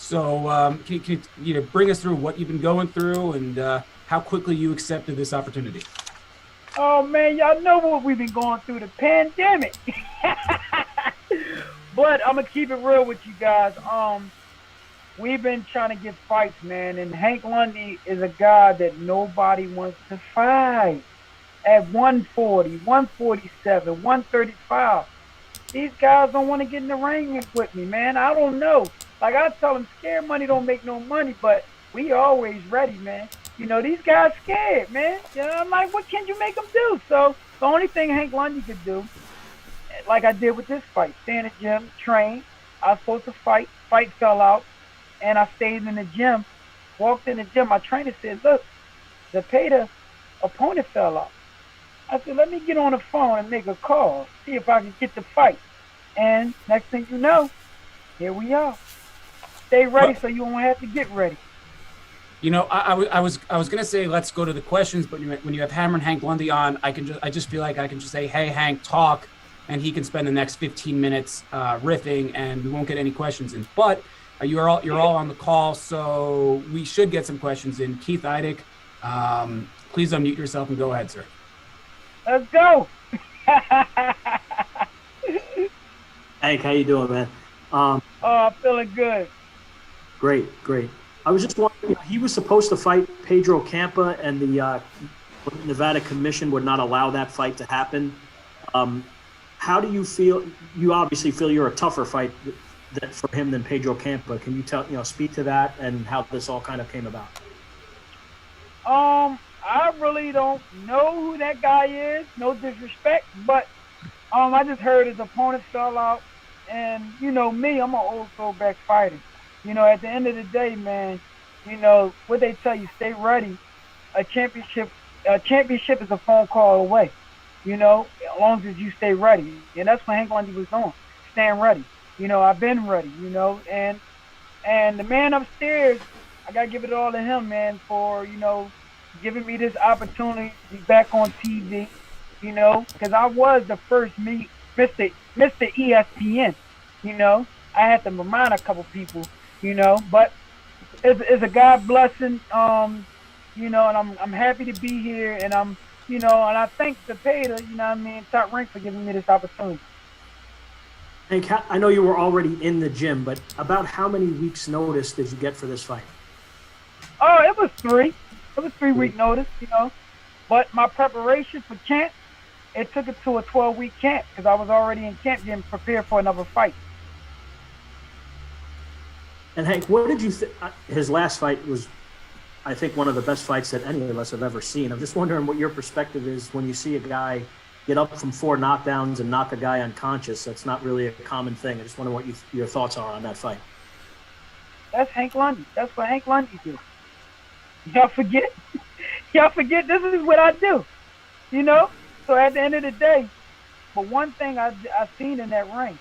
So can you bring us through what you've been going through and how quickly you accepted this opportunity? Oh man, y'all know what we've been going through, the pandemic. But I'm gonna keep it real with you guys. We've been trying to get fights, man, and Hank Lundy is a guy that nobody wants to fight. At 140, 147, 135. These guys don't want to get in the ring with me, man. I don't know. Like I tell them, scared money don't make no money, but we always ready, man. These guys scared, man. I'm like, what can you make them do? So the only thing Hank Lundy could do, like I did with this fight, stay in the gym, train. I was supposed to fight fell out, and I stayed in the gym. Walked in the gym, my trainer said, look, Zepeda opponent fell out. I said, let me get on the phone and make a call, see if I can get the fight. And next thing you know, here we are. Stay ready so you won't have to get ready. I was gonna say let's go to the questions, but when you have Hammerin Hank Lundy on, I just feel like I can just say, hey Hank, talk, and he can spend the next 15 minutes riffing, and we won't get any questions in. But you're all on the call, so we should get some questions in. Keith Eidick, please unmute yourself and go ahead, sir. Let's go. Hank, how you doing, man? I'm feeling good. Great. I was just wondering, he was supposed to fight Pedro Campa, and the Nevada Commission would not allow that fight to happen. How do you feel? You obviously feel you're a tougher fight for him than Pedro Campa. Can you speak to that and how this all kind of came about? I really don't know who that guy is. No disrespect, but I just heard his opponent fell out, and me, I'm an old throwback fighter. At the end of the day, man, what they tell you, stay ready. A championship is a phone call away. As long as you stay ready, and that's what Hank Lundy was doing, staying ready. I've been ready. And the man upstairs, I gotta give it all to him, man, for giving me this opportunity to be back on TV. Because I was the first Mr. ESPN. I had to remind a couple people. But it's a God blessing. And I'm happy to be here, and and I thank Zepeda, Top Rank for giving me this opportunity. Hank, I know you were already in the gym, but about how many weeks' notice did you get for this fight? Oh, it was 3. It was 3-week notice, But my preparation for camp, it took it to a 12-week camp because I was already in camp getting prepared for another fight. And Hank, what did you think? His last fight was, I think, one of the best fights that any of us have ever seen. I'm just wondering what your perspective is when you see a guy get up from 4 knockdowns and knock a guy unconscious. That's not really a common thing. I just wonder what your thoughts are on that fight. That's Hank Lundy. That's what Hank Lundy do. Y'all forget? Y'all forget this is what I do. So at the end of the day, but one thing I seen in that ring,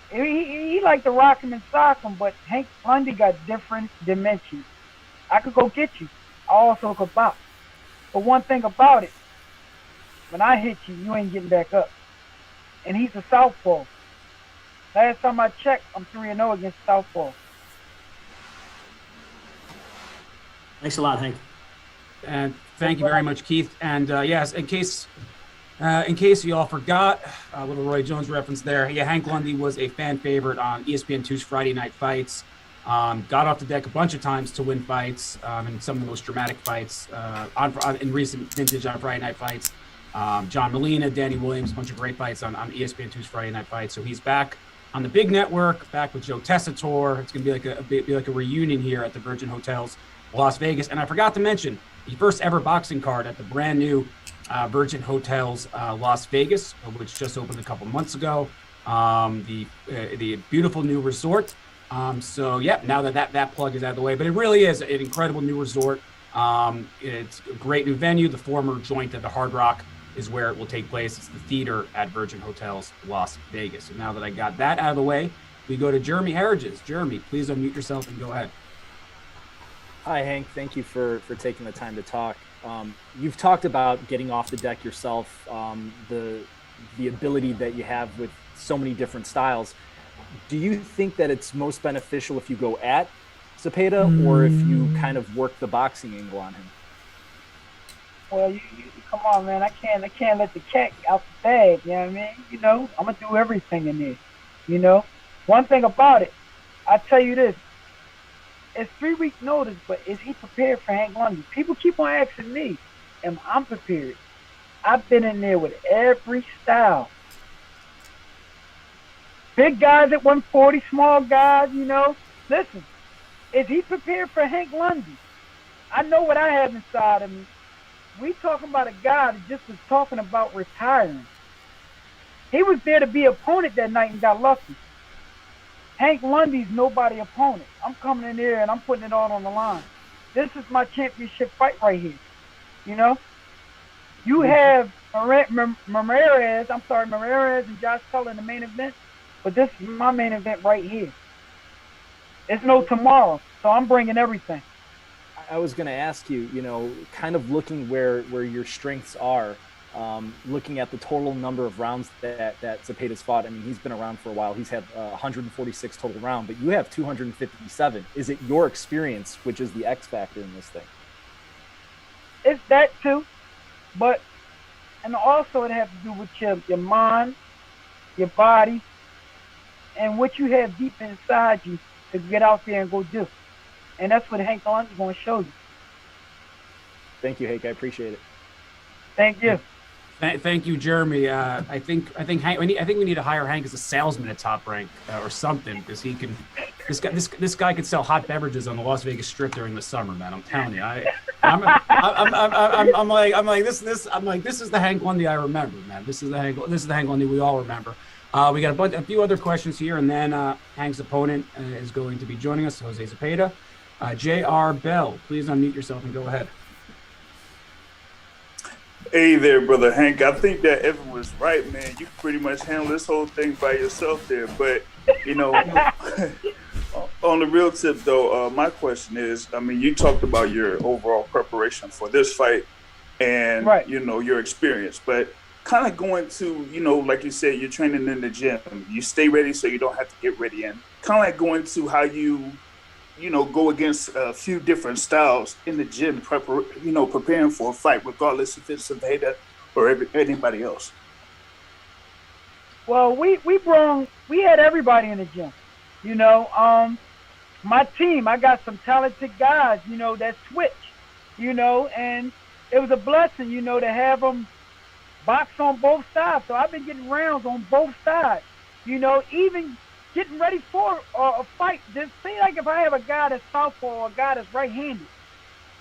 he like to rock him and sock him, but Hank Lundy got different dimensions. I could go get you. I also could box. But one thing about it, when I hit you, you ain't getting back up. And he's a southpaw. Last time I checked, I'm 3-0 against southpaw. Thanks a lot, Hank. And thank you very much, Keith. And yes, in case you all forgot, a little Roy Jones reference there. Yeah, Hank Lundy was a fan favorite on ESPN2's Friday Night Fights. Got off the deck a bunch of times to win fights, and some of the most dramatic fights in recent vintage on Friday Night Fights. John Molina, Danny Williams, a bunch of great fights on ESPN2's Friday Night Fights. So he's back on the big network, back with Joe Tessitore. It's going to be like a reunion here at the Virgin Hotels, Las Vegas. And I forgot to mention the first ever boxing card at the brand new Virgin Hotels Las Vegas, which just opened a couple months ago. The beautiful new resort. So yeah, now that plug is out of the way, but it really is an incredible new resort. It's a great new venue. The former joint at the Hard Rock is where it will take place. It's the theater at Virgin Hotels Las Vegas. So now that I got that out of the way, we go to Jeremy Herrages. Jeremy, please unmute yourself and go ahead. Hi, Hank. Thank you for taking the time to talk. You've talked about getting off the deck yourself, the ability that you have with so many different styles. do you think that it's most beneficial if you go at Zepeda or if you kind of work the boxing angle on him? Well, you come on, man. I can't let the cat out the bag. You know what I mean? You know, I'm gonna do everything in there. You know, one thing about it, I tell you this: it's 3 weeks notice, but is he prepared for Hank Lundy? People keep on asking me, am I prepared? I've been in there with every style. Big guys at 140, small guys. You know, listen, is he prepared for Hank Lundy? I know what I have inside of me. We talking about a guy that just was talking about retiring. He was there to be opponent that night and got lucky. Hank Lundy's nobody opponent. I'm coming in there and I'm putting it all on the line. This is my championship fight right here. You know? You have Ramirez and Josh Tuller in the main event, but this is my main event right here. It's no tomorrow, so I'm bringing everything. I was going to ask you, you know, kind of looking where your strengths are, looking at the total number of rounds that Zepeda's fought. I mean, he's been around for a while. He's had 146 total rounds, but you have 257. Is it your experience which is the X factor in this thing? It's that too, but and also it has to do with your mind, your body, and what you have deep inside you to get out there and go do. And that's what Hank Lundy's going to show you. Thank you, Hank. I appreciate it. Thank you. Thank you, Jeremy. I think Hank. I think we need to hire Hank as a salesman at Top Rank or something, because he can. This guy could sell hot beverages on the Las Vegas Strip during the summer, man. I'm telling you. I'm like this is the Hank Lundy I remember, man. This is the Hank Lundy we all remember. We got a few other questions here, and then Hank's opponent is going to be joining us, Jose Zepeda. J.R. Bell, please unmute yourself and go ahead. Hey there, brother Hank. I think that Evan was right, man. You pretty much handle this whole thing by yourself there. But, you know, on the real tip, though, my question is, I mean, you talked about your overall preparation for this fight and, right, you know, your experience. But kind of going to, you know, like you said, you're training in the gym. You stay ready so you don't have to get ready in. Kind of like going to how you know, go against a few different styles in the gym, preparing for a fight, regardless if it's Zepeda or anybody else. Well, we had everybody in the gym. You know, my team, I got some talented guys, you know, that switch, you know, and it was a blessing, you know, to have them box on both sides. So I've been getting rounds on both sides, you know, even getting ready for a fight. Just seems like if I have a guy that's southpaw or a guy that's right-handed,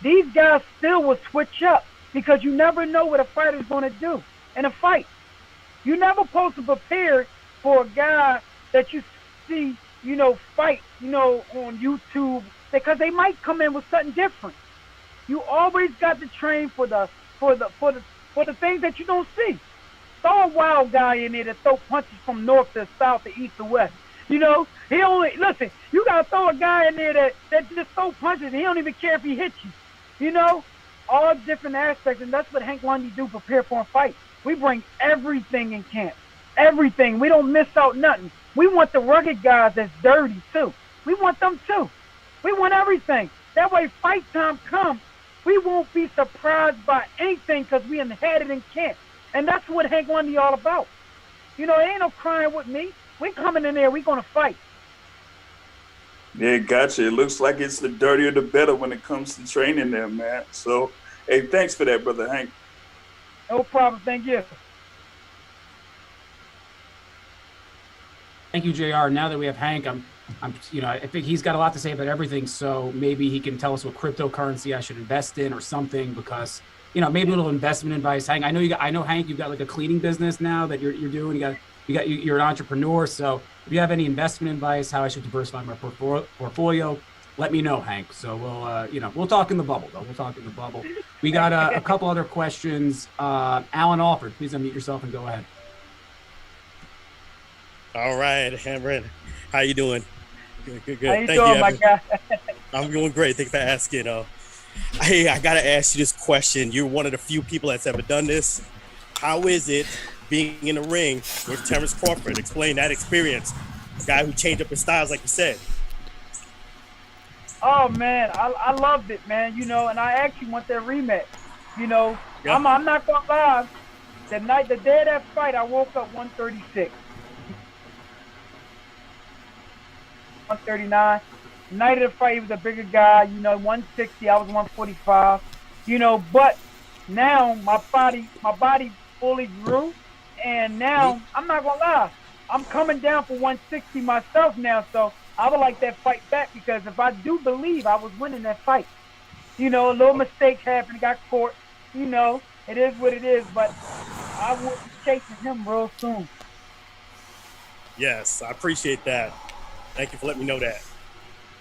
these guys still will switch up, because you never know what a fighter's going to do in a fight. You never supposed to prepare for a guy that you see, you know, fight, you know, on YouTube, because they might come in with something different. You always got to train for the things that you don't see. Throw a wild guy in there that throw punches from north to south to east to west. You know, you got to throw a guy in there that just throw punches and he don't even care if he hits you. You know, all different aspects, and that's what Hank Lundy do, prepare for a fight. We bring everything in camp, everything. We don't miss out nothing. We want the rugged guys that's dirty too. We want them too. We want everything. That way fight time comes, we won't be surprised by anything, because we had it in camp. And that's what Hank Lundy all about. You know, it ain't no crying with me. We coming in there, we gonna fight. Yeah, gotcha. It looks like it's the dirtier the better when it comes to training there, man. So, hey, thanks for that, brother Hank. No problem. Thank you. Thank you, JR. Now that we have Hank, I think he's got a lot to say about everything. So maybe he can tell us what cryptocurrency I should invest in or something, because, you know, maybe a little investment advice. Hank, I know Hank, you've got like a cleaning business now that you're doing. You're an entrepreneur. So if you have any investment advice, how I should diversify my portfolio, let me know, Hank. So we'll talk in the bubble, though. We'll talk in the bubble. We got a couple other questions. Alan Alford, please unmute yourself and go ahead. All right, Hammerin, how you doing? Good. How you Thank doing, you, my Evan. guy? I'm doing great. Thanks for asking. Hey, I gotta ask you this question. You're one of the few people that's ever done this. How is it being in the ring with Terrence Crawford? Explain that experience. A guy who changed up his styles, like you said. Oh man, I loved it, man. You know, and I actually want that rematch. You know, Yeah. I'm not gonna lie. The day of that fight, I woke up 136, 139. The night of the fight, he was a bigger guy. You know, 160. I was 145. You know, but now my body fully grew, and now I'm not gonna lie. I'm coming down for 160 myself now, so I would like that fight back because if I do believe I was winning that fight. You know, a little mistake happened, got caught. You know, it is what it is, but I will be chasing him real soon. Yes, I appreciate that. Thank you for letting me know that.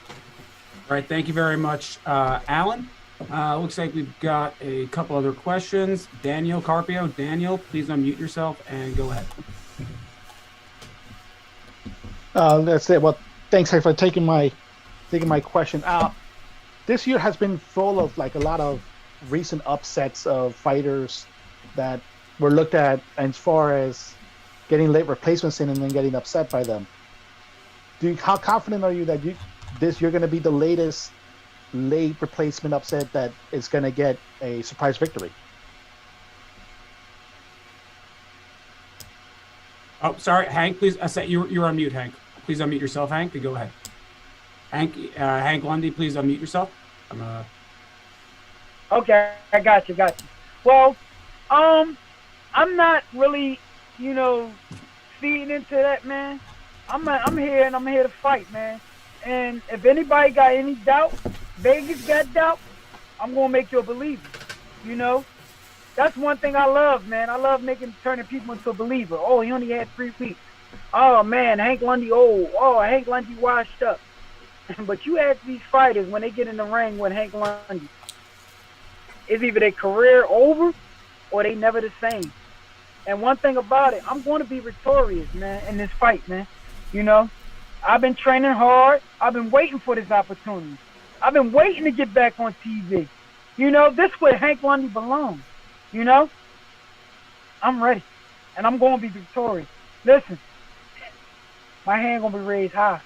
All right, thank you very much, Alan. Looks like we've got a couple other questions. Daniel Carpio. Daniel, please unmute yourself and go ahead. That's it. Well, thanks for taking my question. This year has been full of like a lot of recent upsets of fighters that were looked at as far as getting late replacements in and then getting upset by them. How confident are you that you're going to be the latest late replacement upset that is going to get a surprise victory? Oh, sorry, Hank, please. You're on mute, Hank. Please unmute yourself, Hank, and go ahead. Hank Lundy, please unmute yourself. Okay, I got you. Well, I'm not really, feeding into that, man. I'm here and I'm here to fight, man. And if anybody got any doubt, Vegas got doubt, I'm gonna make you a believer. You know, that's one thing I love, man. I love turning people into a believer. Oh, he only had 3 weeks. Oh man, Hank Lundy old. Oh, Hank Lundy washed up. But you ask these fighters when they get in the ring with Hank Lundy, it's either their career over or they never the same. And one thing about it, I'm going to be victorious, man, in this fight, man. You know, I've been training hard. I've been waiting for this opportunity. I've been waiting to get back on TV. You know, this is where Hank Lundy belongs. You know, I'm ready, and I'm going to be victorious. Listen, my hand going to be raised high.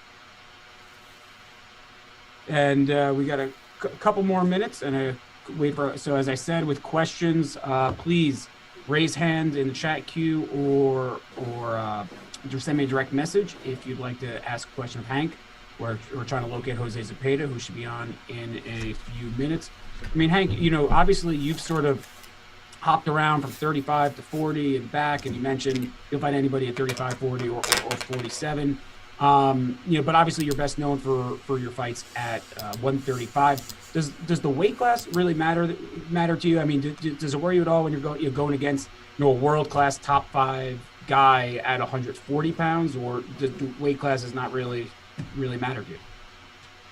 And we got a couple more minutes and so as I said, with questions, please raise hand in the chat queue or just send me a direct message if you'd like to ask a question of Hank. We're trying to locate Jose Zepeda, who should be on in a few minutes. I mean, Hank, obviously you've sort of hopped around from 35 to 40 and back, and you mentioned you'll find anybody at 35, 40, or 47. But obviously you're best known for your fights at 135. Does the weight class really matter to you? I mean, does it worry you at all when you're going against a world class top 5 guy at 140 pounds, or the weight class does not really matter to you?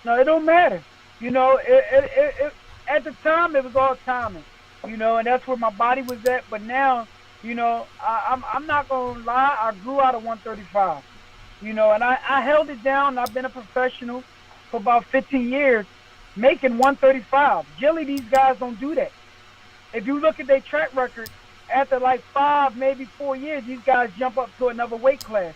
No, it don't matter. It at the time it was all timing. And that's where my body was at. But now, I'm not gonna lie. I grew out of 135. And I held it down. I've been a professional for about 15 years, making 135. Generally, these guys don't do that. If you look at their track record, after like 5, maybe 4 years, these guys jump up to another weight class.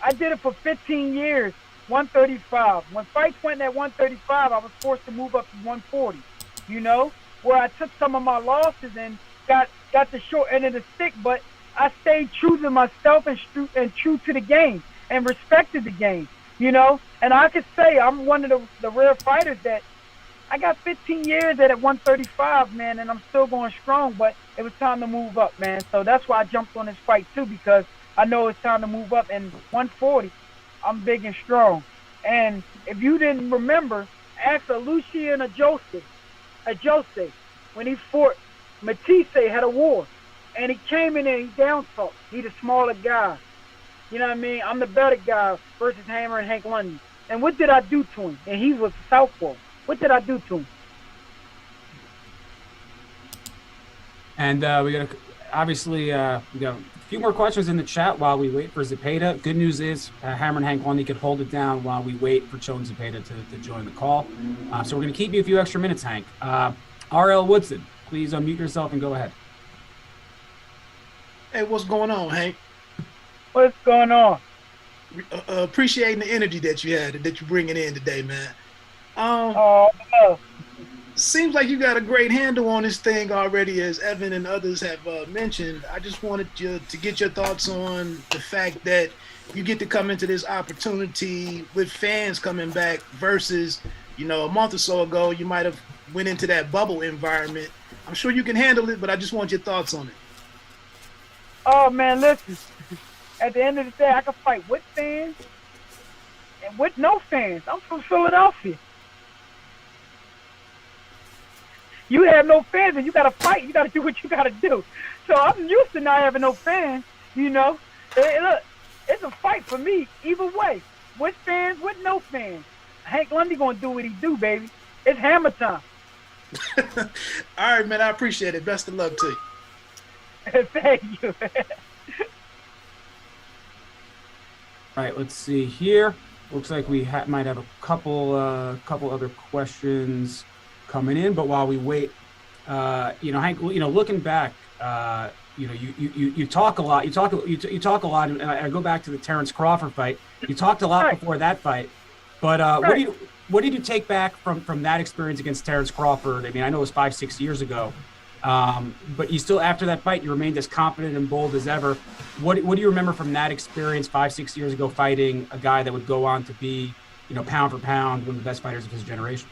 I did it for 15 years, 135. When fights went at 135, I was forced to move up to 140, where I took some of my losses and got the short end of the stick, but I stayed true to myself and true to the game. And respected the game, And I could say I'm one of the rare fighters that I got 15 years at 135, man, and I'm still going strong, but it was time to move up, man. So that's why I jumped on this fight, too, because I know it's time to move up. And 140, I'm big and strong. And if you didn't remember, ask a Lucian Jose, when he fought Matisse, had a war. And he came in there, he down talked. He the smaller guy. You know what I mean? I'm the better guy versus Hammerin and Hank Lundy. And what did I do to him? And he was southpaw. What did I do to him? And we got a few more questions in the chat while we wait for Zepeda. Good news is Hammerin and Hank Lundy can hold it down while we wait for Jose Zepeda to join the call. So we're going to keep you a few extra minutes, Hank. R.L. Woodson, please unmute yourself and go ahead. Hey, what's going on, Hank? What's going on? appreciating the energy that you had, that you're bringing in today, man. Oh, Seems like you got a great handle on this thing already, as Evan and others have mentioned. I just wanted you to get your thoughts on the fact that you get to come into this opportunity with fans coming back versus, a month or so ago, you might have went into that bubble environment. I'm sure you can handle it, but I just want your thoughts on it. oh man, listen. At the end of the day, I can fight with fans and with no fans. I'm from Philadelphia. You have no fans and you gotta fight. You gotta do what you gotta do. So I'm used to not having no fans. Look, it's a fight for me either way. With fans, with no fans. Hank Lundy gonna do what he do, baby. It's hammer time. All right, man. I appreciate it. Best of luck to you. Thank you. All right, let's see here. Looks like we might have a couple other questions coming in, but while we wait, Hank, looking back, you talk a lot. You talk a lot, and I go back to the Terrence Crawford fight. You talked a lot before that fight, but what did you take back from that experience against Terrence Crawford? I mean, I know it was 5-6 years ago, but you still, after that fight, you remained as confident and bold as ever. What do you remember from that experience 5-6 years ago, fighting a guy that would go on to be, pound for pound, one of the best fighters of his generation?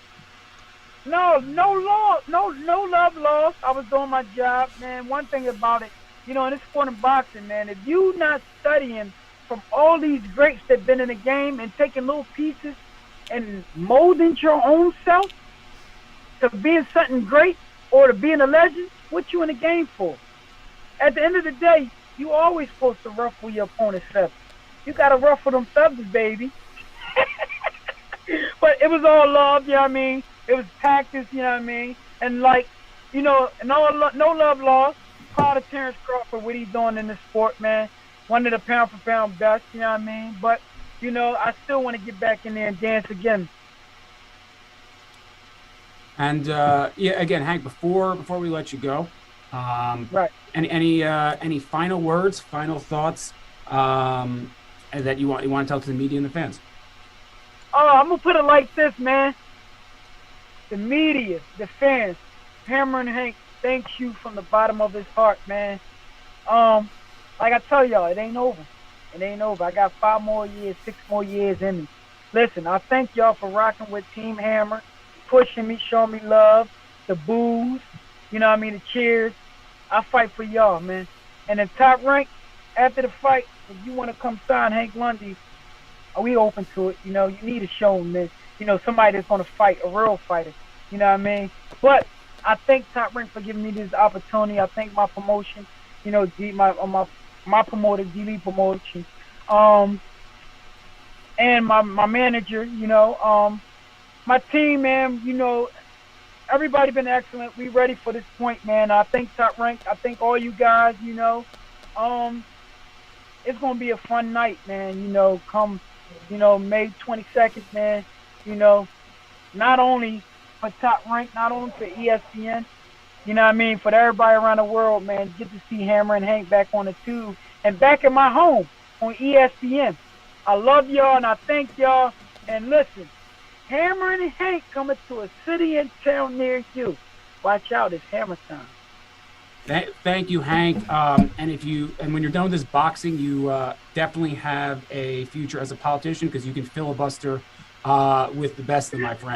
No love lost. I was doing my job, man. One thing about it, in this sport of boxing, man, if you not studying from all these greats that been in the game and taking little pieces and molding your own self to being something great or to being a legend, what you in the game for? At the end of the day, you always supposed to ruffle your opponent's feathers. You got to ruffle them feathers, baby. But it was all love, you know what I mean? It was practice, you know what I mean? And no love lost. Proud of Terrence Crawford, what he's doing in the sport, man. One of the pound for pound best, you know what I mean? But, I still want to get back in there and dance again. And again, Hank, before we let you go, Right. Any final words, final thoughts that you want to tell to the media and the fans? Oh, I'm gonna put it like this, man. The media, the fans, Hammerin Hank, thanks you from the bottom of his heart, man. Like I tell y'all, it ain't over. It ain't over. I got 5 more years, 6 more years in me. Listen, I thank y'all for rocking with Team Hammer, pushing me, showing me love, the boos, the cheers. I fight for y'all, man. And in Top Rank, after the fight, if you want to come sign Hank Lundy, we open to it. You need to show them this. Somebody that's going to fight, a real fighter. You know what I mean? But I thank Top Rank for giving me this opportunity. I thank my promotion, my promoter, D-Lee Promotion, and my manager, my team, man, everybody been excellent. We ready for this point, man. I thank Top Rank. I thank all you guys, it's going to be a fun night, man, come, May 22nd, man, not only for Top Rank, not only for ESPN, for everybody around the world, man, get to see Hammerin Hank back on the tube and back in my home on ESPN. I love y'all and I thank y'all. And listen, Hammerin Hank coming to a city and town near you. Watch out, it's hammer time. Thank you, Hank. And when you're done with this boxing, you definitely have a future as a politician, because you can filibuster with the best of my friends.